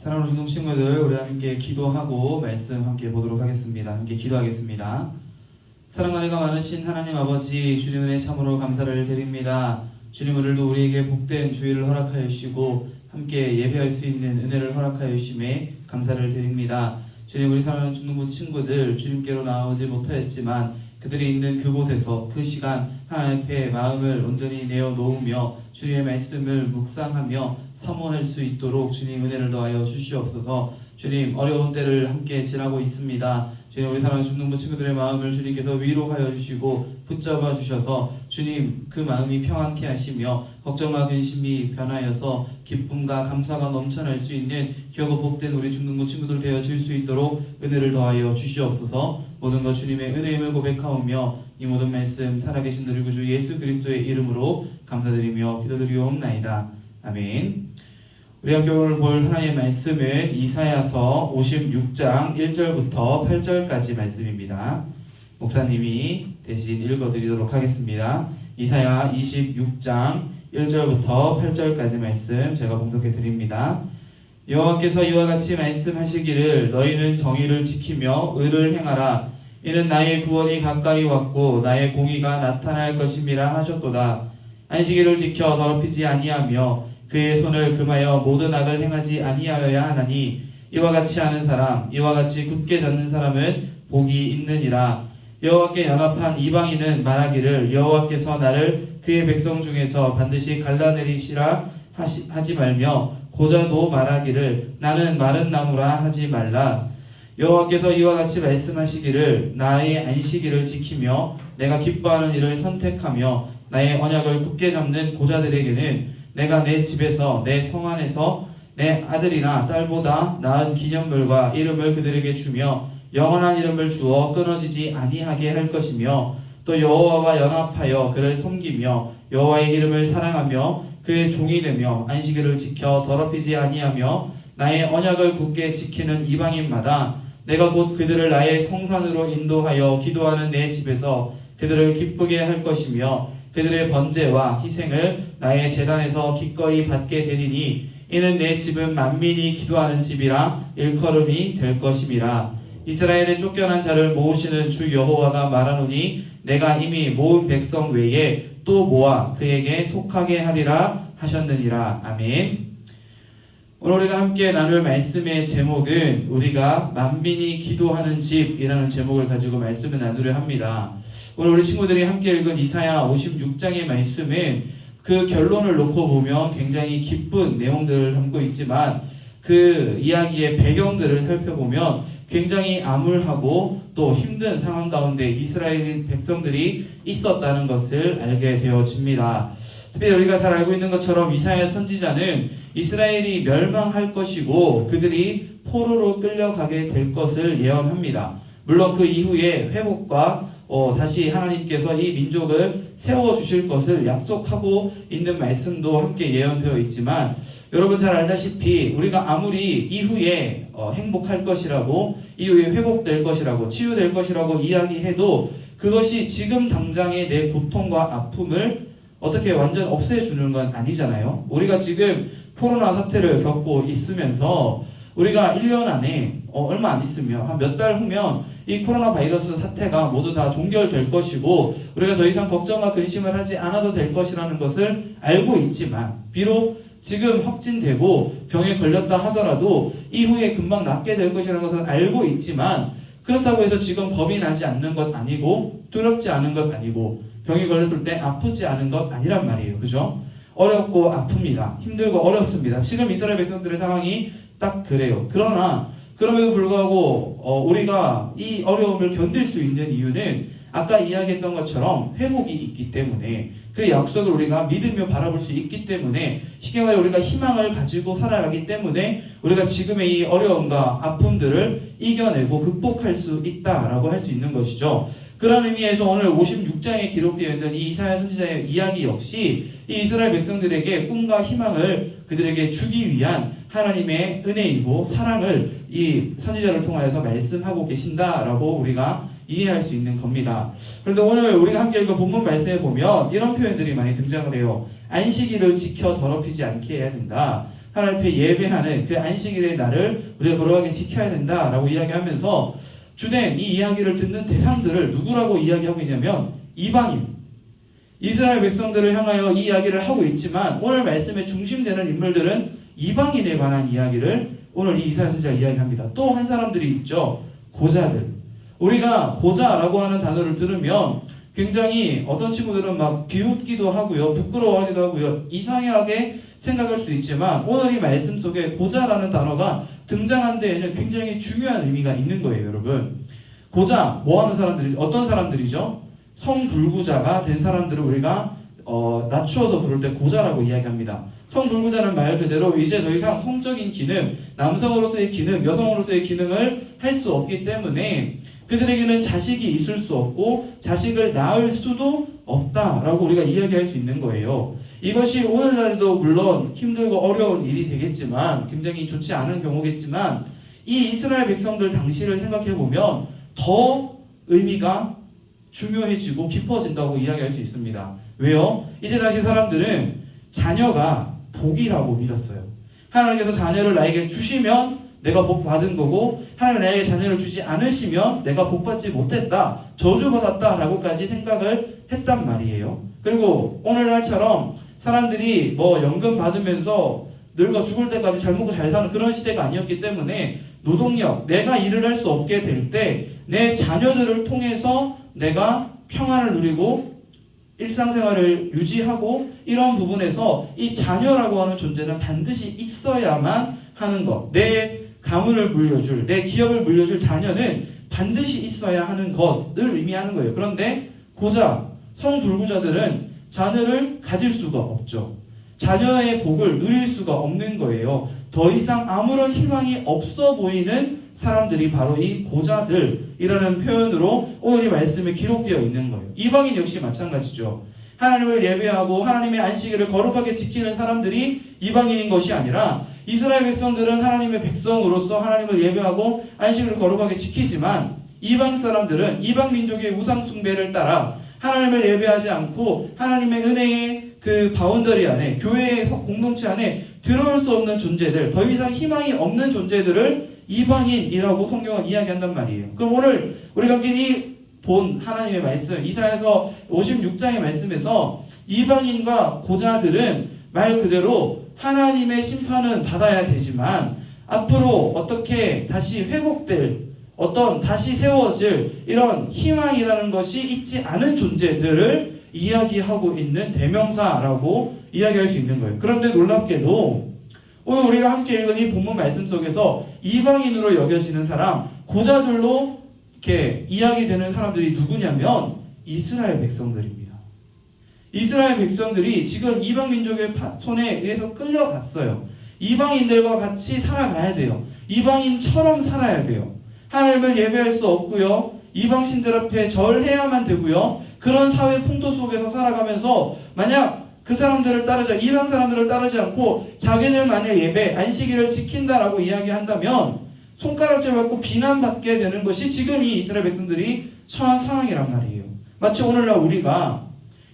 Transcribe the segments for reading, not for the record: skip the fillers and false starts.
사랑하는 중동 친구들, 우리 함께 기도하고 말씀 함께 보도록 하겠습니다. 함께 기도하겠습니다. 사랑과 은혜가 많으신 하나님 아버지, 주님 은혜 참으로 감사를 드립니다. 주님, 오늘도 우리에게 복된 주일을 허락하여 주시고 함께 예배할 수 있는 은혜를 허락하여 주심에 감사를 드립니다. 주님, 우리 사랑하는 중동부 친구들, 주님께로 나오지 못하였지만 그들이 있는 그곳에서 그 시간 하나님 앞에 마음을 온전히 내어놓으며 주님의 말씀을 묵상하며 사모할 수 있도록 주님 은혜를 더하여 주시옵소서. 주님, 어려운 때를 함께 지나고 있습니다. 주님, 우리 사랑하는 중동부 친구들의 마음을 주님께서 위로하여 주시고 붙잡아 주셔서 주님 그 마음이 평안케 하시며 걱정과 근심이 변하여서 기쁨과 감사가 넘쳐날 수 있는 귀하고 복된 우리 중동부 친구들 되어질 수 있도록 은혜를 더하여 주시옵소서. 모든 것 주님의 은혜임을 고백하오며 이 모든 말씀 살아계신 우리 구주 예수 그리스도의 이름으로 감사드리며 기도드리옵나이다. 아멘. 우리 함께 오늘 볼 하나님의 말씀은 이사야서 56장 1절부터 8절까지 말씀입니다. 목사님이 대신 읽어드리도록 하겠습니다. 이사야 26장 1절부터 8절까지 말씀 제가 봉독해 드립니다. 여호와께서 이와 같이 말씀하시기를 너희는 정의를 지키며 의를 행하라. 이는 나의 구원이 가까이 왔고 나의 공의가 나타날 것임이라 하셨도다. 안식일을 지켜 더럽히지 아니하며 그의 손을 금하여 모든 악을 행하지 아니하여야 하나니 이와 같이 하는 사람, 이와 같이 굳게 잡는 사람은 복이 있느니라. 여호와께 연합한 이방인은 말하기를 여호와께서 나를 그의 백성 중에서 반드시 갈라내리시라 하지 말며 고자도 말하기를 나는 마른 나무라 하지 말라. 여호와께서 이와 같이 말씀하시기를 나의 안식일을 지키며 내가 기뻐하는 일을 선택하며 나의 언약을 굳게 잡는 고자들에게는 내가 내 집에서 내 성 안에서 내 아들이나 딸보다 나은 기념물과 이름을 그들에게 주며 영원한 이름을 주어 끊어지지 아니하게 할 것이며 또 여호와와 연합하여 그를 섬기며 여호와의 이름을 사랑하며 그의 종이 되며 안식일을 지켜 더럽히지 아니하며 나의 언약을 굳게 지키는 이방인마다 내가 곧 그들을 나의 성산으로 인도하여 기도하는 내 집에서 그들을 기쁘게 할 것이며 그들의 번제와 희생을 나의 제단에서 기꺼이 받게 되리니 이는 내 집은 만민이 기도하는 집이라 일컬음이 될 것임이라. 이스라엘의 쫓겨난 자를 모으시는 주 여호와가 말하노니 내가 이미 모은 백성 외에 또 모아 그에게 속하게 하리라 하셨느니라. 아멘. 오늘 우리가 함께 나눌 말씀의 제목은 우리가 만민이 기도하는 집이라는 제목을 가지고 말씀을 나누려 합니다. 오늘 우리 친구들이 함께 읽은 이사야 56장의 말씀은 그 결론을 놓고 보면 굉장히 기쁜 내용들을 담고 있지만 그 이야기의 배경들을 살펴보면 굉장히 암울하고 또 힘든 상황 가운데 이스라엘 백성들이 있었다는 것을 알게 되어집니다. 특히 우리가 잘 알고 있는 것처럼 이사야 선지자는 이스라엘이 멸망할 것이고 그들이 포로로 끌려가게 될 것을 예언합니다. 물론 그 이후에 회복과 다시 하나님께서 이 민족을 세워주실 것을 약속하고 있는 말씀도 함께 예언되어 있지만 여러분 잘 알다시피 우리가 아무리 이후에 행복할 것이라고 이후에 회복될 것이라고 치유될 것이라고 이야기해도 그것이 지금 당장의 내 고통과 아픔을 어떻게 완전 없애주는 건 아니잖아요. 우리가 지금 코로나 사태를 겪고 있으면서 우리가 1년 안에 얼마 안 있으면 한 몇 달 후면 이 코로나 바이러스 사태가 모두 다 종결될 것이고 우리가 더 이상 걱정과 근심을 하지 않아도 될 것이라는 것을 알고 있지만 비록 지금 확진되고 병에 걸렸다 하더라도 이후에 금방 낫게 될 것이라는 것은 알고 있지만 그렇다고 해서 지금 겁이 나지 않는 것 아니고 두렵지 않은 것 아니고 병이 걸렸을 때 아프지 않은 것 아니란 말이에요. 그죠? 어렵고 아픕니다. 힘들고 어렵습니다. 지금 이스라엘 백성들의 상황이 딱 그래요. 그러나 그럼에도 불구하고 우리가 이 어려움을 견딜 수 있는 이유는 아까 이야기했던 것처럼 회복이 있기 때문에 그 약속을 우리가 믿으며 바라볼 수 있기 때문에 쉽게 말해 우리가 희망을 가지고 살아가기 때문에 우리가 지금의 이 어려움과 아픔들을 이겨내고 극복할 수 있다라고 할 수 있는 것이죠. 그런 의미에서 오늘 56장에 기록되어 있는 이 이사야 선지자의 이야기 역시 이 이스라엘 백성들에게 꿈과 희망을 그들에게 주기 위한 하나님의 은혜이고 사랑을 이 선지자를 통하여서 말씀하고 계신다라고 우리가 이해할 수 있는 겁니다. 그런데 오늘 우리가 함께 읽은 본문 말씀에 보면 이런 표현들이 많이 등장을 해요. 안식일을 지켜 더럽히지 않게 해야 된다. 하나님 앞에 예배하는 그 안식일의 날을 우리가 거룩하게 지켜야 된다라고 이야기하면서 주된 이 이야기를 듣는 대상들을 누구라고 이야기하고 있냐면 이방인, 이스라엘 백성들을 향하여 이 이야기를 하고 있지만 오늘 말씀에 중심되는 인물들은 이방인에 관한 이야기를 오늘 이 이사야 선지자가 이야기합니다. 또 한 사람들이 있죠. 고자들. 우리가 고자라고 하는 단어를 들으면 굉장히 어떤 친구들은 막 비웃기도 하고요, 부끄러워하기도 하고요, 이상하게 생각할 수도 있지만 오늘 이 말씀 속에 고자라는 단어가 등장한 데에는 굉장히 중요한 의미가 있는 거예요, 여러분. 고자, 뭐 하는 사람들이, 어떤 사람들이죠? 성불구자가 된 사람들을 우리가 낮추어서 부를 때 고자라고 이야기합니다. 성불구자는 말 그대로 이제 더 이상 성적인 기능, 남성으로서의 기능, 여성으로서의 기능을 할 수 없기 때문에 그들에게는 자식이 있을 수 없고 자식을 낳을 수도 없다라고 우리가 이야기할 수 있는 거예요. 이것이 오늘날에도 물론 힘들고 어려운 일이 되겠지만, 굉장히 좋지 않은 경우겠지만, 이 이스라엘 백성들 당시를 생각해보면 더 의미가 중요해지고 깊어진다고 이야기할 수 있습니다. 왜요? 이제 당시 사람들은 자녀가 복이라고 믿었어요. 하나님께서 자녀를 나에게 주시면 내가 복 받은 거고, 하나님 나에게 자녀를 주지 않으시면 내가 복 받지 못했다, 저주받았다 라고까지 생각을 했단 말이에요. 그리고 오늘날처럼 사람들이 뭐 연금 받으면서 늙어 죽을 때까지 잘 먹고 잘 사는 그런 시대가 아니었기 때문에 노동력, 내가 일을 할 수 없게 될 때 내 자녀들을 통해서 내가 평안을 누리고 일상생활을 유지하고, 이런 부분에서 이 자녀라고 하는 존재는 반드시 있어야만 하는 것, 내 가문을 물려줄, 내 기업을 물려줄 자녀는 반드시 있어야 하는 것을 의미하는 거예요. 그런데 고자, 성불구자들은 자녀를 가질 수가 없죠. 자녀의 복을 누릴 수가 없는 거예요. 더 이상 아무런 희망이 없어 보이는 사람들이 바로 이 고자들이라는 표현으로 오늘 이 말씀에 기록되어 있는 거예요. 이방인 역시 마찬가지죠. 하나님을 예배하고 하나님의 안식일을 거룩하게 지키는 사람들이 이방인인 것이 아니라, 이스라엘 백성들은 하나님의 백성으로서 하나님을 예배하고 안식일을 거룩하게 지키지만, 이방 사람들은 이방 민족의 우상 숭배를 따라 하나님을 예배하지 않고 하나님의 은혜의 그 바운더리 안에, 교회의 공동체 안에 들어올 수 없는 존재들, 더 이상 희망이 없는 존재들을 이방인이라고 성경은 이야기한단 말이에요. 그럼 오늘 우리가 함께 이 본 하나님의 말씀, 이사야서 56장의 말씀에서 이방인과 고자들은 말 그대로 하나님의 심판은 받아야 되지만 앞으로 어떻게 다시 회복될, 어떤 다시 세워질 이런 희망이라는 것이 있지 않은 존재들을 이야기하고 있는 대명사라고 이야기할 수 있는 거예요. 그런데 놀랍게도 오늘 우리가 함께 읽은 이 본문 말씀 속에서 이방인으로 여겨지는 사람, 고자들로 이렇게 이야기되는 사람들이 누구냐면 이스라엘 백성들입니다. 이스라엘 백성들이 지금 이방 민족의 손에 의해서 끌려갔어요. 이방인들과 같이 살아가야 돼요. 이방인처럼 살아야 돼요. 하나님을 예배할 수 없고요, 이방신들 앞에 절해야만 되고요, 그런 사회 풍토 속에서 살아가면서 만약 그 사람들을 따르자, 이방 사람들을 따르지 않고 자기들만의 예배, 안식일을 지킨다라고 이야기한다면 손가락질 받고 비난받게 되는 것이 지금 이 이스라엘 백성들이 처한 상황이란 말이에요. 마치 오늘날 우리가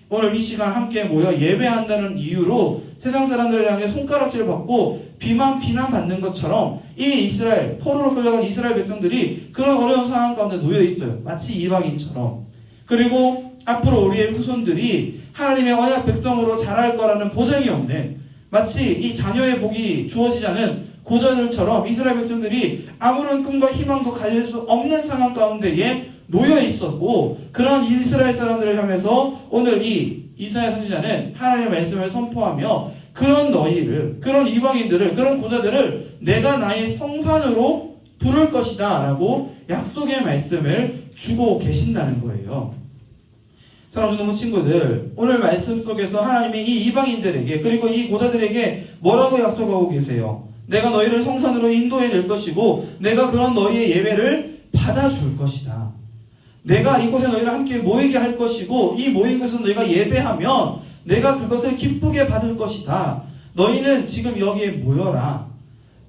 오늘 이 시간 함께 모여 예배한다는 이유로 세상 사람들을 향해 손가락질 받고 비난받는 것처럼 이 이스라엘, 포로로 끌려간 이스라엘 백성들이 그런 어려운 상황 가운데 놓여 있어요. 마치 이방인처럼. 그리고 앞으로 우리의 후손들이 하나님의 언약 백성으로 자랄 거라는 보장이 없는, 마치 이 자녀의 복이 주어지지 않은 고자들처럼 이스라엘 백성들이 아무런 꿈과 희망도 가질 수 없는 상황 가운데에 놓여 있었고, 그런 이스라엘 사람들을 향해서 오늘 이 이사야 선지자는 하나님의 말씀을 선포하며 그런 너희를, 그런 이방인들을, 그런 고자들을 내가 나의 성산으로 부를 것이다 라고 약속의 말씀을 주고 계신다는 거예요. 사랑하는 너무 친구들, 오늘 말씀 속에서 하나님이 이 이방인들에게, 그리고 이 고자들에게 뭐라고 약속하고 계세요? 내가 너희를 성산으로 인도해낼 것이고 내가 그런 너희의 예배를 받아줄 것이다. 내가 이곳에 너희를 함께 모이게 할 것이고 이 모인 곳에서 너희가 예배하면 내가 그것을 기쁘게 받을 것이다. 너희는 지금 여기에 모여라.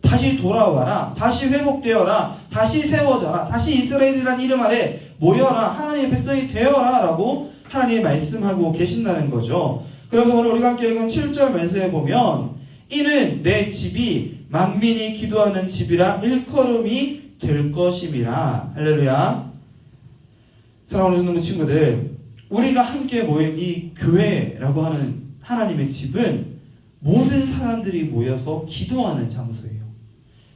다시 돌아와라. 다시 회복되어라. 다시 세워져라. 다시 이스라엘이라는 이름 아래 모여라. 하나님의 백성이 되어라 라고 하나님이 말씀하고 계신다는 거죠. 그래서 오늘 우리가 함께 읽은 7절 말씀에 보면 이는 내 집이 만민이 기도하는 집이라 일컬음이 될 것임이라. 할렐루야. 사랑하는 성도 친구들, 우리가 함께 모인 이 교회라고 하는 하나님의 집은 모든 사람들이 모여서 기도하는 장소예요.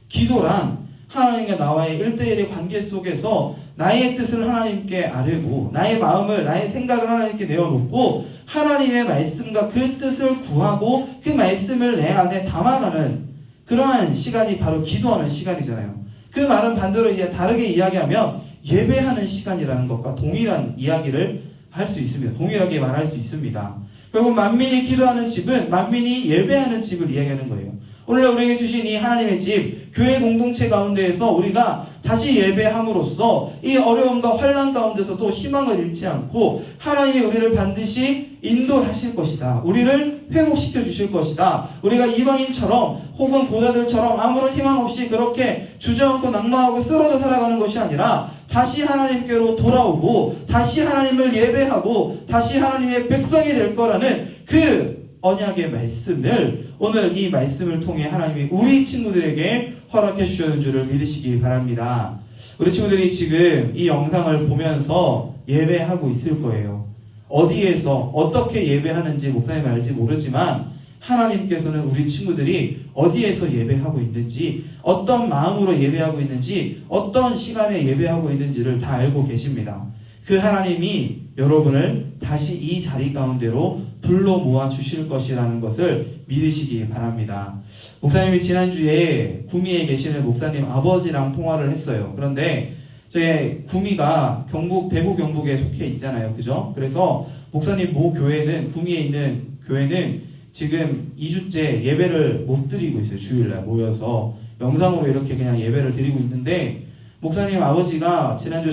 기도란 하나님과 나와의 1대1의 관계 속에서 나의 뜻을 하나님께 아뢰고 나의 마음을, 나의 생각을 하나님께 내어놓고 하나님의 말씀과 그 뜻을 구하고 그 말씀을 내 안에 담아가는 그러한 시간이 바로 기도하는 시간이잖아요. 그 말은 반대로 다르게 이야기하면 예배하는 시간이라는 것과 동일한 이야기를 할 수 있습니다. 동일하게 말할 수 있습니다. 결국 만민이 기도하는 집은 만민이 예배하는 집을 이야기하는 거예요. 오늘 우리에게 주신 이 하나님의 집, 교회 공동체 가운데에서 우리가 다시 예배함으로써 이 어려움과 환난 가운데서도 희망을 잃지 않고 하나님이 우리를 반드시 인도하실 것이다. 우리를 회복시켜 주실 것이다. 우리가 이방인처럼 혹은 고자들처럼 아무런 희망 없이 그렇게 주저앉고 낙망하고 쓰러져 살아가는 것이 아니라 다시 하나님께로 돌아오고 다시 하나님을 예배하고 다시 하나님의 백성이 될 거라는 그 언약의 말씀을 오늘 이 말씀을 통해 하나님이 우리 친구들에게 허락해 주시는 줄을 믿으시기 바랍니다. 우리 친구들이 지금 이 영상을 보면서 예배하고 있을 거예요. 어디에서 어떻게 예배하는지 목사님 알지 모르지만 하나님께서는 우리 친구들이 어디에서 예배하고 있는지, 어떤 마음으로 예배하고 있는지, 어떤 시간에 예배하고 있는지를 다 알고 계십니다. 그 하나님이 여러분을 다시 이 자리 가운데로 불러 모아 주실 것이라는 것을 믿으시기 바랍니다. 목사님이 지난주에 구미에 계시는 목사님 아버지랑 통화를 했어요. 그런데 저희 구미가 대구 경북에 속해 있잖아요. 그죠? 그래서 목사님 모 교회는, 구미에 있는 교회는 지금 2주째 예배를 못 드리고 있어요. 주일날 모여서 영상으로 이렇게 그냥 예배를 드리고 있는데, 목사님 아버지가 지난주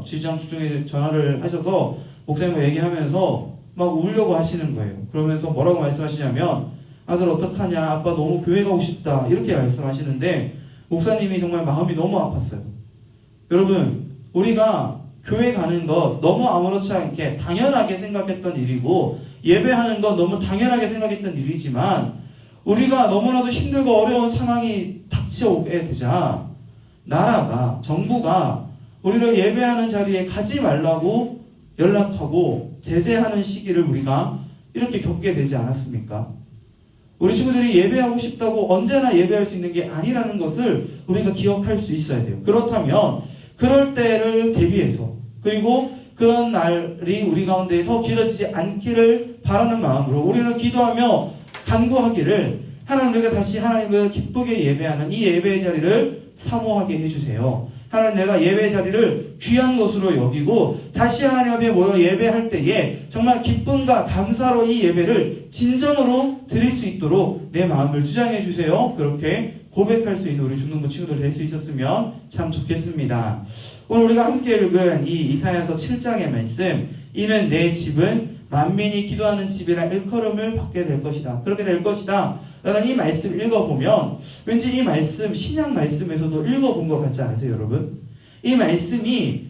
지장 주중에 전화를 하셔서 목사님과 얘기하면서 막 울려고 하시는 거예요. 그러면서 뭐라고 말씀하시냐면, 아들 어떡하냐, 아빠 너무 교회 가고 싶다, 이렇게 말씀하시는데 목사님이 정말 마음이 너무 아팠어요. 여러분, 우리가 교회 가는 것 너무 아무렇지 않게 당연하게 생각했던 일이고 예배하는 것 너무 당연하게 생각했던 일이지만, 우리가 너무나도 힘들고 어려운 상황이 닥쳐오게 되자 나라가, 정부가 우리를 예배하는 자리에 가지 말라고 연락하고 제재하는 시기를 우리가 이렇게 겪게 되지 않았습니까? 우리 친구들이 예배하고 싶다고 언제나 예배할 수 있는 게 아니라는 것을 우리가 기억할 수 있어야 돼요. 그렇다면 그럴 때를 대비해서, 그리고 그런 날이 우리 가운데 더 길어지지 않기를 바라는 마음으로 우리는 기도하며 간구하기를, 하나님 우리가 다시 하나님을 기쁘게 예배하는 이 예배의 자리를 사모하게 해주세요. 하나님, 내가 예배의 자리를 귀한 것으로 여기고 다시 하나님 앞에 모여 예배할 때에 정말 기쁨과 감사로 이 예배를 진정으로 드릴 수 있도록 내 마음을 주장해 주세요. 그렇게 고백할 수 있는 우리 중등부 친구들 될 수 있었으면 참 좋겠습니다. 오늘 우리가 함께 읽은 이 이사야서 7장의 말씀, 이는 내 집은 만민이 기도하는 집이라 일컬음을 받게 될 것이다, 그렇게 될 것이다 라는 이 말씀 읽어보면 왠지 이 말씀 신약 말씀에서도 읽어본 것 같지 않으세요, 여러분? 이 말씀이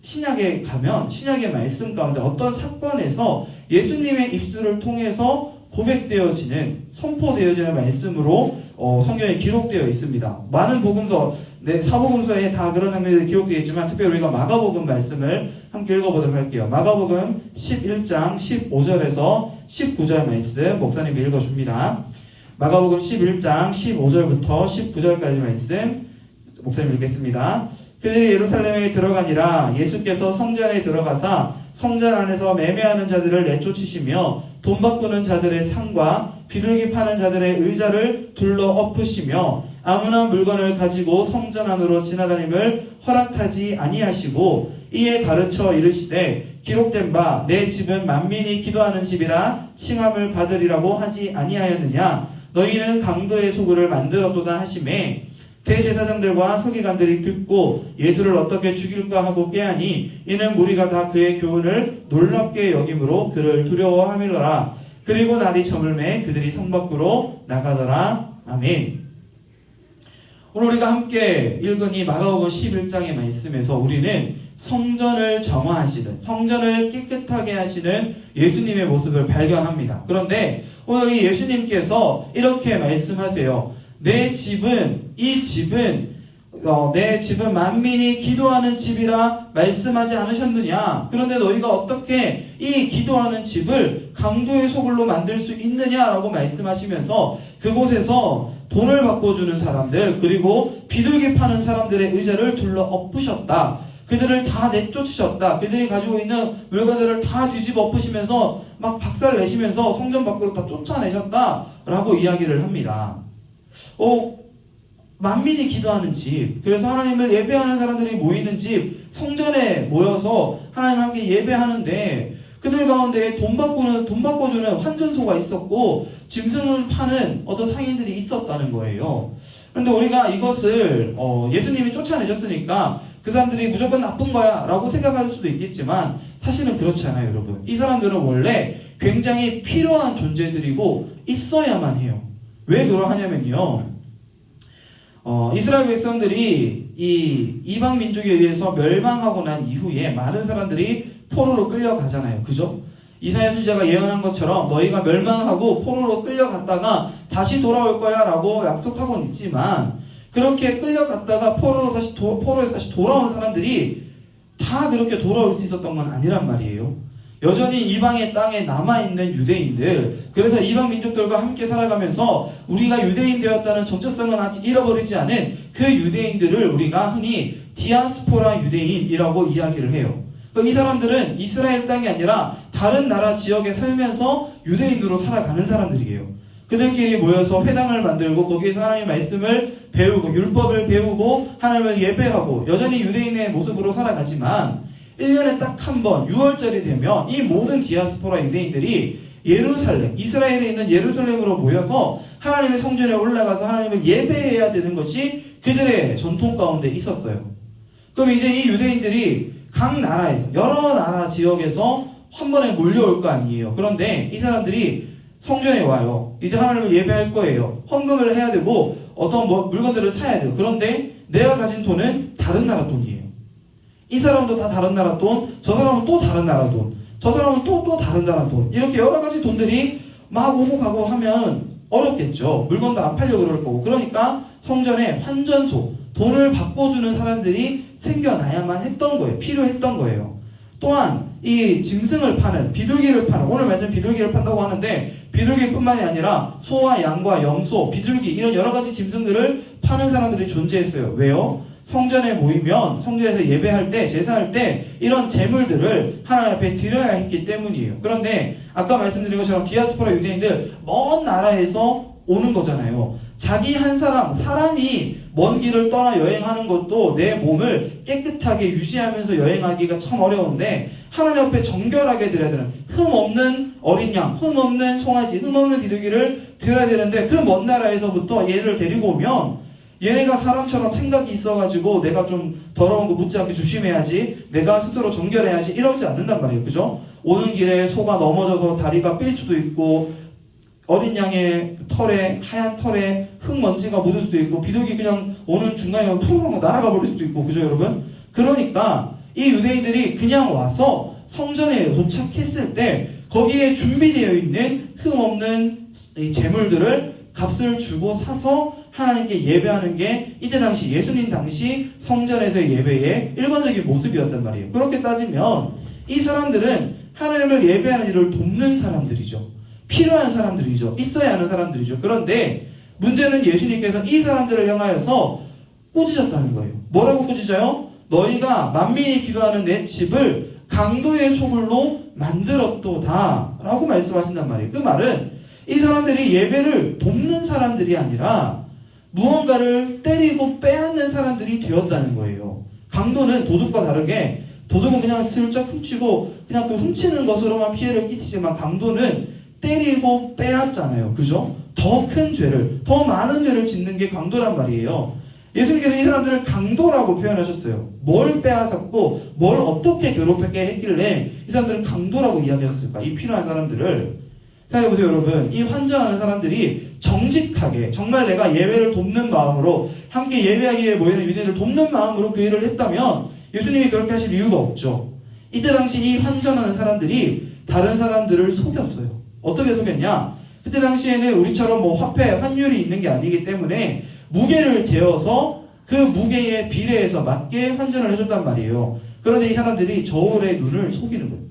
신약에 가면 신약의 말씀 가운데 어떤 사건에서 예수님의 입술을 통해서 고백되어지는, 선포되어지는 말씀으로 성경에 기록되어 있습니다. 많은 복음서, 사복음서에 다 그런 장면들이 기록되어 있지만 특별히 우리가 마가복음 말씀을 함께 읽어보도록 할게요. 마가복음 11장 15절에서 19절 말씀 목사님이 읽어줍니다. 마가복음 11장 15절부터 19절까지 말씀 목사님 읽겠습니다. 그들이 예루살렘에 들어가니라. 예수께서 성전에 들어가사 성전 안에서 매매하는 자들을 내쫓으시며 돈 바꾸는 자들의 상과 비둘기 파는 자들의 의자를 둘러 엎으시며 아무나 물건을 가지고 성전 안으로 지나다님을 허락하지 아니하시고 이에 가르쳐 이르시되 기록된 바 내 집은 만민이 기도하는 집이라 칭함을 받으리라고 하지 아니하였느냐. 너희는 강도의 소굴을 만들었도다 하시매 대제사장들과 서기관들이 듣고 예수를 어떻게 죽일까 하고 꾀하니 이는 무리가 다 그의 교훈을 놀랍게 여김으로 그를 두려워하밀더라. 그리고 날이 저물매 그들이 성 밖으로 나가더라. 아멘. 오늘 우리가 함께 읽은 이 마가복음 11장의 말씀에서 우리는 성전을 정화하시는, 성전을 깨끗하게 하시는 예수님의 모습을 발견합니다. 그런데 오늘 이 예수님께서 이렇게 말씀하세요. 내 집은 내 집은 만민이 기도하는 집이라 말씀하지 않으셨느냐? 그런데 너희가 어떻게 이 기도하는 집을 강도의 소굴로 만들 수 있느냐라고 말씀하시면서 그곳에서 돈을 바꿔주는 사람들, 그리고 비둘기 파는 사람들의 의자를 둘러 엎으셨다. 그들을 다 내쫓으셨다. 그들이 가지고 있는 물건들을 다 뒤집어 엎으시면서 막 박살 내시면서 성전 밖으로 다 쫓아내셨다라고 이야기를 합니다. 만민이 기도하는 집, 그래서 하나님을 예배하는 사람들이 모이는 집, 성전에 모여서 하나님 함께 예배하는데 그들 가운데 돈 바꿔주는 환전소가 있었고 짐승을 파는 어떤 상인들이 있었다는 거예요. 그런데 우리가 이것을 예수님이 쫓아내셨으니까 그 사람들이 무조건 나쁜 거야 라고 생각할 수도 있겠지만 사실은 그렇지 않아요, 여러분. 이 사람들은 원래 굉장히 필요한 존재들이고 있어야만 해요. 왜 그러하냐면요, 이스라엘 백성들이 이 이방 민족에 의해서 멸망하고 난 이후에 많은 사람들이 포로로 끌려가잖아요. 그죠? 이사야 선지자가 예언한 것처럼 너희가 멸망하고 포로로 끌려갔다가 다시 돌아올 거야 라고 약속하고는 있지만, 그렇게 끌려갔다가 포로에서 다시 돌아온 사람들이 다 그렇게 돌아올 수 있었던 건 아니란 말이에요. 여전히 이방의 땅에 남아있는 유대인들, 그래서 이방 민족들과 함께 살아가면서 우리가 유대인 되었다는 정체성은 아직 잃어버리지 않은 그 유대인들을 우리가 흔히 디아스포라 유대인이라고 이야기를 해요. 이 사람들은 이스라엘 땅이 아니라 다른 나라 지역에 살면서 유대인으로 살아가는 사람들이에요. 그들끼리 모여서 회당을 만들고 거기에서 하나님의 말씀을 배우고 율법을 배우고 하나님을 예배하고 여전히 유대인의 모습으로 살아가지만 1년에 딱 한 번 6월절이 되면 이 모든 디아스포라 유대인들이 이스라엘에 있는 예루살렘으로 모여서 하나님의 성전에 올라가서 하나님을 예배해야 되는 것이 그들의 전통 가운데 있었어요. 그럼 이제 이 유대인들이 각 나라에서, 여러 나라 지역에서 한 번에 몰려올 거 아니에요. 그런데 이 사람들이 성전에 와요. 이제 하나님을 예배할 거예요. 헌금을 해야 되고 어떤 물건들을 사야 돼요. 그런데 내가 가진 돈은 다른 나라 돈이에요. 이 사람도 다 다른 나라 돈, 저 사람은 또 다른 나라 돈, 저 사람은 또 다른 나라 돈, 이렇게 여러 가지 돈들이 막 오고 가고 하면 어렵겠죠. 물건도 안 팔려고 그럴 거고. 그러니까 성전에 환전소, 돈을 바꿔주는 사람들이 생겨나야만 했던 거예요. 필요했던 거예요. 또한 이 짐승을 파는, 비둘기를 파는, 오늘 말씀 비둘기를 판다고 하는데 비둘기뿐만이 아니라 소와 양과 염소, 비둘기 이런 여러 가지 짐승들을 파는 사람들이 존재했어요. 왜요? 성전에 모이면 성전에서 예배할 때, 제사할 때 이런 재물들을 하나님 앞에 드려야 했기 때문이에요. 그런데 아까 말씀드린 것처럼 디아스포라 유대인들 먼 나라에서 오는 거잖아요. 자기 한 사람이 먼 길을 떠나 여행하는 것도 내 몸을 깨끗하게 유지하면서 여행하기가 참 어려운데 하나님 앞에 정결하게 드려야 되는, 흠 없는 어린 양, 흠 없는 송아지, 흠 없는 비둘기를 드려야 되는데 그 먼 나라에서부터 얘를 데리고 오면 얘네가 사람처럼 생각이 있어가지고 내가 좀 더러운 거 묻지 않게 조심해야지, 내가 스스로 정결해야지 이러지 않는단 말이에요. 그죠? 오는 길에 소가 넘어져서 다리가 삘 수도 있고 어린 양의 털에, 하얀 털에 흙먼지가 묻을 수도 있고 비둘기 그냥 오는 중간에 푸르르 날아가 버릴 수도 있고. 그죠 여러분? 그러니까 이 유대인들이 그냥 와서 성전에 도착했을 때 거기에 준비되어 있는 흠 없는 이 재물들을 값을 주고 사서 하나님께 예배하는 게 이때 당시 예수님 당시 성전에서의 예배의 일반적인 모습이었단 말이에요. 그렇게 따지면 이 사람들은 하나님을 예배하는 일을 돕는 사람들이죠. 필요한 사람들이죠. 있어야 하는 사람들이죠. 그런데 문제는 예수님께서 이 사람들을 향하여서 꾸짖었다는 거예요. 뭐라고 꾸짖어요? 너희가 만민이 기도하는 내 집을 강도의 소굴로 만들었도다 라고 말씀하신단 말이에요. 그 말은 이 사람들이 예배를 돕는 사람들이 아니라 무언가를 때리고 빼앗는 사람들이 되었다는 거예요. 강도는 도둑과 다르게, 도둑은 그냥 슬쩍 훔치고 그냥 그 훔치는 것으로만 피해를 끼치지만 강도는 때리고 빼앗잖아요. 그죠? 더 큰 죄를, 더 많은 죄를 짓는 게 강도란 말이에요. 예수님께서 이 사람들을 강도라고 표현하셨어요. 뭘 빼앗았고 뭘 어떻게 괴롭게 했길래 이 사람들은 강도라고 이야기했을까? 이 필요한 사람들을 생각해보세요. 여러분, 이 환전하는 사람들이 정직하게 정말 내가 예배를 돕는 마음으로, 함께 예배하기 위해 모이는 유대인을 돕는 마음으로 그 일을 했다면 예수님이 그렇게 하실 이유가 없죠. 이때 당시 이 환전하는 사람들이 다른 사람들을 속였어요. 어떻게 속였냐? 그때 당시에는 우리처럼 뭐 화폐, 환율이 있는 게 아니기 때문에 무게를 재어서 그 무게에 비례해서 맞게 환전을 해줬단 말이에요. 그런데 이 사람들이 저울의 눈을 속이는 거예요.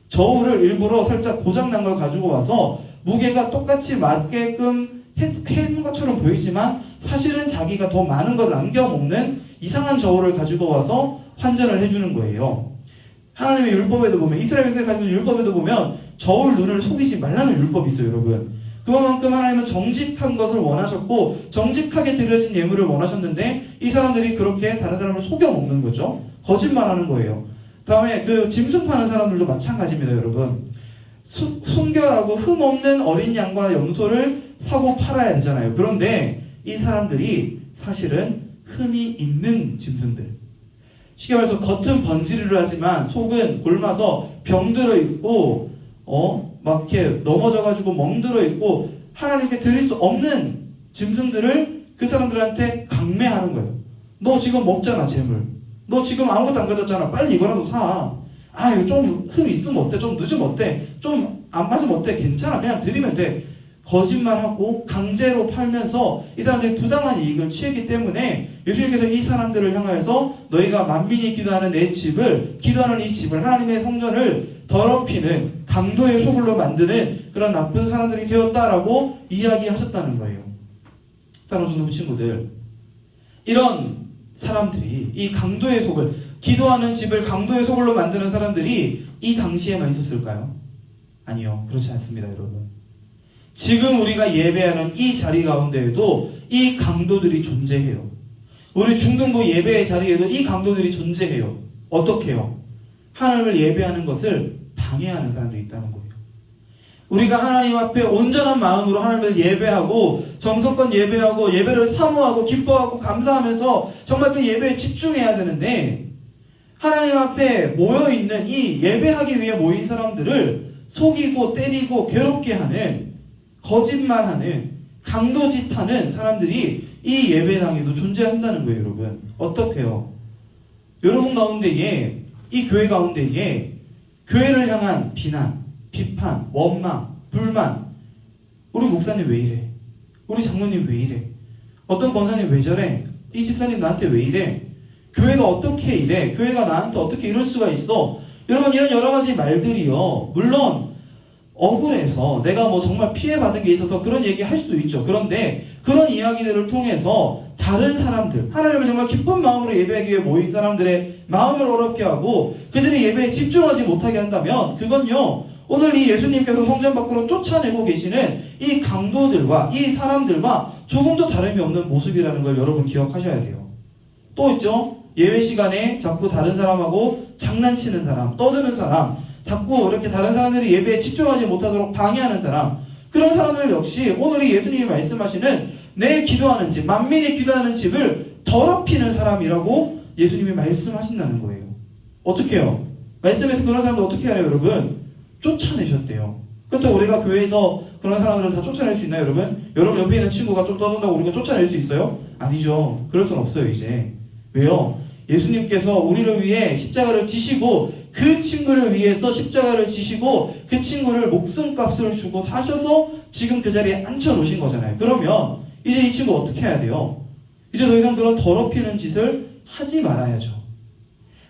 저울을 일부러 살짝 고장난 걸 가지고 와서 무게가 똑같이 맞게끔 해놓은 것처럼 보이지만 사실은 자기가 더 많은 걸 남겨먹는 이상한 저울을 가지고 와서 환전을 해주는 거예요. 하나님의 율법에도 보면, 이스라엘 백성이 가지고 있는 율법에도 보면 저울 눈을 속이지 말라는 율법이 있어요, 여러분. 그만큼 하나님은 정직한 것을 원하셨고 정직하게 드려진 예물을 원하셨는데 이 사람들이 그렇게 다른 사람을 속여먹는 거죠. 거짓말하는 거예요. 다음에 그 짐승 파는 사람들도 마찬가지입니다, 여러분. 순결하고 흠 없는 어린 양과 염소를 사고 팔아야 되잖아요. 그런데 이 사람들이 사실은 흠이 있는 짐승들, 쉽게 말해서 겉은 번지르르 하지만 속은 골마서 병들어 있고 막 이렇게 넘어져가지고 멍들어 있고 하나님께 드릴 수 없는 짐승들을 그 사람들한테 강매하는 거예요. 너 지금 먹잖아, 재물. 너 지금 아무것도 안 가졌잖아. 빨리 이거라도 사. 아, 이거 좀 흠 있으면 어때? 좀 늦으면 어때? 좀 안 맞으면 어때? 괜찮아. 그냥 드리면 돼. 거짓말하고 강제로 팔면서 이 사람들이 부당한 이익을 취했기 때문에 예수님께서 이 사람들을 향하여서 너희가 만민이 기도하는 내 집을, 기도하는 이 집을, 하나님의 성전을 더럽히는 강도의 소굴로 만드는 그런 나쁜 사람들이 되었다라고 이야기하셨다는 거예요. 사랑하는 성도 친구들, 이런 사람들이 이 강도의 소굴, 기도하는 집을 강도의 소굴로 만드는 사람들이 이 당시에만 있었을까요? 아니요, 그렇지 않습니다, 여러분. 지금 우리가 예배하는 이 자리 가운데에도 이 강도들이 존재해요. 우리 중등부 예배의 자리에도 이 강도들이 존재해요. 어떻게 해요? 하나님을 예배하는 것을 방해하는 사람들이 있다는 거예요. 우리가 하나님 앞에 온전한 마음으로 하나님을 예배하고 정성껏 예배하고 예배를 사모하고 기뻐하고 감사하면서 정말 그 예배에 집중해야 되는데 하나님 앞에 모여있는 이 예배하기 위해 모인 사람들을 속이고 때리고 괴롭게 하는, 거짓말하는, 강도짓하는 사람들이 이 예배당에도 존재한다는 거예요, 여러분. 어떻게요? 여러분 가운데에, 이 교회 가운데에 교회를 향한 비난, 비판, 원망, 불만, 우리 목사님 왜 이래? 우리 장로님 왜 이래? 어떤 권사님 왜 저래? 이 집사님 나한테 왜 이래? 교회가 어떻게 이래? 교회가 나한테 어떻게 이럴 수가 있어? 여러분, 이런 여러 가지 말들이요, 물론 억울해서 내가 뭐 정말 피해받은 게 있어서 그런 얘기 할 수도 있죠. 그런데 그런 이야기들을 통해서 다른 사람들, 하나님을 정말 기쁜 마음으로 예배하기 위해 모인 사람들의 마음을 어렵게 하고 그들이 예배에 집중하지 못하게 한다면 그건요, 오늘 이 예수님께서 성전 밖으로 쫓아내고 계시는 이 강도들과 이 사람들과 조금도 다름이 없는 모습이라는 걸 여러분 기억하셔야 돼요. 또 있죠? 예배 시간에 자꾸 다른 사람하고 장난치는 사람, 떠드는 사람, 자꾸 이렇게 다른 사람들이 예배에 집중하지 못하도록 방해하는 사람, 그런 사람들 역시 오늘 이 예수님이 말씀하시는 내 기도하는 집, 만민이 기도하는 집을 더럽히는 사람이라고 예수님이 말씀하신다는 거예요. 어떻게 해요? 말씀에서 그런 사람들 어떻게 해요, 여러분? 쫓아내셨대요. 그렇다고 우리가 교회에서 그런 사람들을 다 쫓아낼 수 있나요, 여러분? 여러분 옆에 있는 친구가 좀 떠든다고 우리가 쫓아낼 수 있어요? 아니죠. 그럴 수는 없어요, 이제. 왜요? 예수님께서 우리를 위해 십자가를 지시고 그 친구를 위해서 십자가를 지시고 그 친구를 목숨값을 주고 사셔서 지금 그 자리에 앉혀놓으신 거잖아요. 그러면 이제 이 친구 어떻게 해야 돼요? 이제 더 이상 그런 더럽히는 짓을 하지 말아야죠.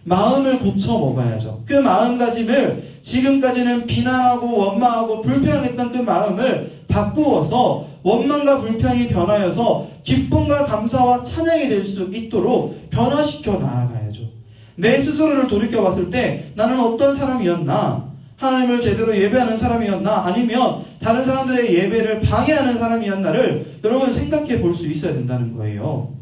마음을 고쳐 먹어야죠. 그 마음가짐을 지금까지는 비난하고 원망하고 불평했던 그 마음을 바꾸어서 원망과 불평이 변하여서 기쁨과 감사와 찬양이 될 수 있도록 변화시켜 나아가야죠. 내 스스로를 돌이켜봤을 때 나는 어떤 사람이었나? 하나님을 제대로 예배하는 사람이었나? 아니면 다른 사람들의 예배를 방해하는 사람이었나를 여러분 생각해 볼 수 있어야 된다는 거예요.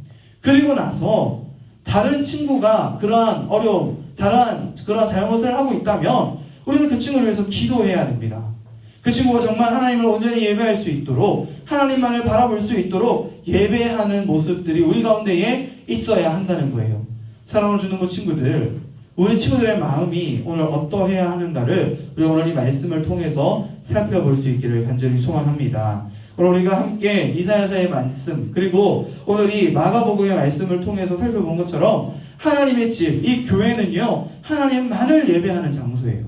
그리고 나서 다른 친구가 그러한 어려움, 그러한 잘못을 하고 있다면 우리는 그 친구를 위해서 기도해야 됩니다. 그 친구가 정말 하나님을 온전히 예배할 수 있도록, 하나님만을 바라볼 수 있도록 예배하는 모습들이 우리 가운데에 있어야 한다는 거예요. 사랑을 주는 그 친구들, 우리 친구들의 마음이 오늘 어떠해야 하는가를 우리 오늘 이 말씀을 통해서 살펴볼 수 있기를 간절히 소망합니다. 오늘 우리가 함께 이사야서의 말씀, 그리고 오늘 이 마가복음의 말씀을 통해서 살펴본 것처럼 하나님의 집, 이 교회는요, 하나님만을 예배하는 장소예요.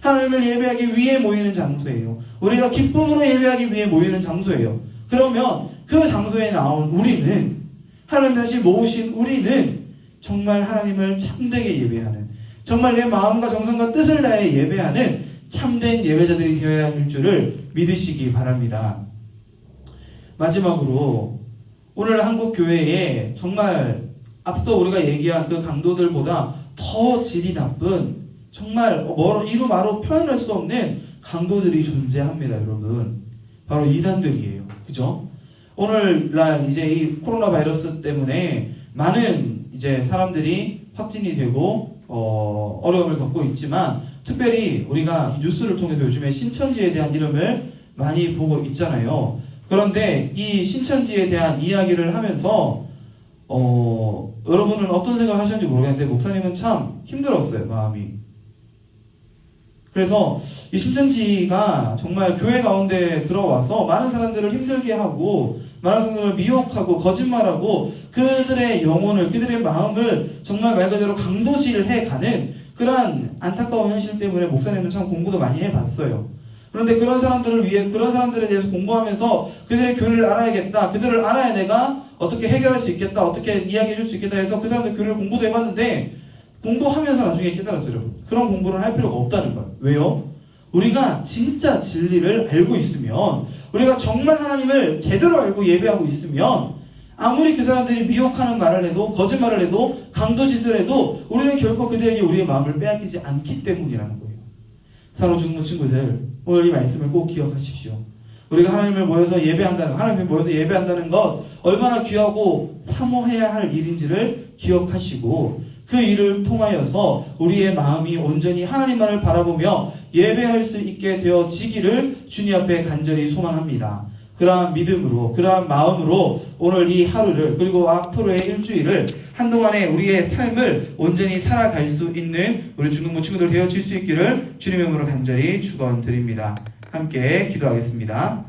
하나님을 예배하기 위해 모이는 장소예요. 우리가 기쁨으로 예배하기 위해 모이는 장소예요. 그러면 그 장소에 나온 우리는, 하나님 다시 모으신 우리는 정말 하나님을 참되게 예배하는, 정말 내 마음과 정성과 뜻을 다해 예배하는 참된 예배자들이 되어야 할 줄을 믿으시기 바랍니다. 마지막으로 오늘 한국 교회에 정말 앞서 우리가 얘기한 그 강도들보다 더 질이 나쁜, 정말 이루마로 표현할 수 없는 강도들이 존재합니다, 여러분. 바로 이단들이에요. 그죠? 오늘날 이제 이 코로나 바이러스 때문에 많은 이제 사람들이 확진이 되고 어려움을 겪고 있지만, 특별히 우리가 뉴스를 통해서 요즘에 신천지에 대한 이름을 많이 보고 있잖아요. 그런데 이 신천지에 대한 이야기를 하면서 여러분은 어떤 생각 하셨는지 모르겠는데 목사님은 참 힘들었어요, 마음이. 그래서 이 신천지가 정말 교회 가운데 들어와서 많은 사람들을 힘들게 하고, 많은 사람들을 미혹하고 거짓말하고 그들의 영혼을, 그들의 마음을 정말 말 그대로 강도질해 가는 그러한 안타까운 현실 때문에 목사님은 참 공부도 많이 해봤어요. 그런데 그런 사람들을 위해, 그런 사람들에 대해서 공부하면서 그들의 교리를 알아야겠다, 그들을 알아야 내가 어떻게 해결할 수 있겠다, 어떻게 이야기해 줄 수 있겠다 해서 그 사람들 교리를 공부도 해봤는데, 공부하면서 나중에 깨달았어요, 여러분. 그런 공부를 할 필요가 없다는 거예요. 왜요? 우리가 진짜 진리를 알고 있으면, 우리가 정말 하나님을 제대로 알고 예배하고 있으면, 아무리 그 사람들이 미혹하는 말을 해도, 거짓말을 해도, 강도짓을 해도 우리는 결코 그들에게 우리의 마음을 빼앗기지 않기 때문이라는 거예요. 사랑하는 중고 친구들, 오늘 이 말씀을 꼭 기억하십시오. 우리가 하나님을 모여서 예배한다는 것 얼마나 귀하고 사모해야 할 일인지를 기억하시고, 그 일을 통하여서 우리의 마음이 온전히 하나님만을 바라보며 예배할 수 있게 되어지기를 주님 앞에 간절히 소망합니다. 그러한 믿음으로, 그러한 마음으로 오늘 이 하루를, 그리고 앞으로의 일주일을, 한동안의 우리의 삶을 온전히 살아갈 수 있는 우리 중등부 친구들 되어질 수 있기를 주님의 이름으로 간절히 축원드립니다. 함께 기도하겠습니다.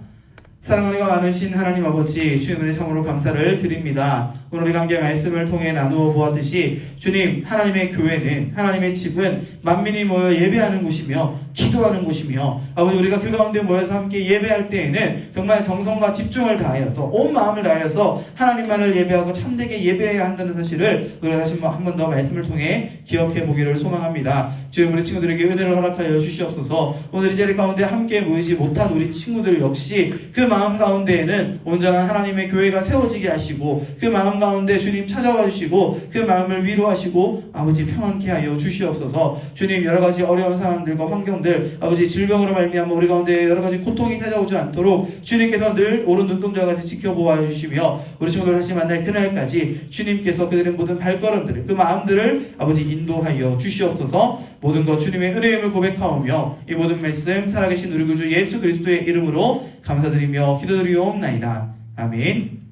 사랑하는 많으신 하나님 아버지, 주님의 참으로 감사를 드립니다. 오늘 우리 함께 말씀을 통해 나누어 보았듯이, 주님, 하나님의 교회는, 하나님의 집은 만민이 모여 예배하는 곳이며 기도하는 곳이며, 아버지, 우리가 그 가운데 모여서 함께 예배할 때에는 정말 정성과 집중을 다하여서, 온 마음을 다하여서 하나님만을 예배하고 참되게 예배해야 한다는 사실을 우리가 다시 한 번 더 말씀을 통해 기억해 보기를 소망합니다. 주님, 우리 친구들에게 은혜를 허락하여 주시옵소서. 오늘 이 자리 가운데 함께 모이지 못한 우리 친구들 역시 그 마음 가운데에는 온전한 하나님의 교회가 세워지게 하시고, 그 마음 가운데 주님 찾아와 주시고, 그 마음을 위로하시고 아버지 평안케 하여 주시옵소서. 주님, 여러 가지 어려운 상황들과 환경들, 아버지 질병으로 말미암아 우리 가운데 여러 가지 고통이 찾아오지 않도록 주님께서 늘 오른 눈동자와 같이 지켜보아 주시며, 우리 친구들 다시 만날 그날까지 주님께서 그들의 모든 발걸음들을, 그 마음들을 아버지 인도하여 주시옵소서. 모든 것 주님의 은혜임을 고백하오며 이 모든 말씀 살아계신 우리 구주 예수 그리스도의 이름으로 감사드리며 기도드리옵나이다. 아멘.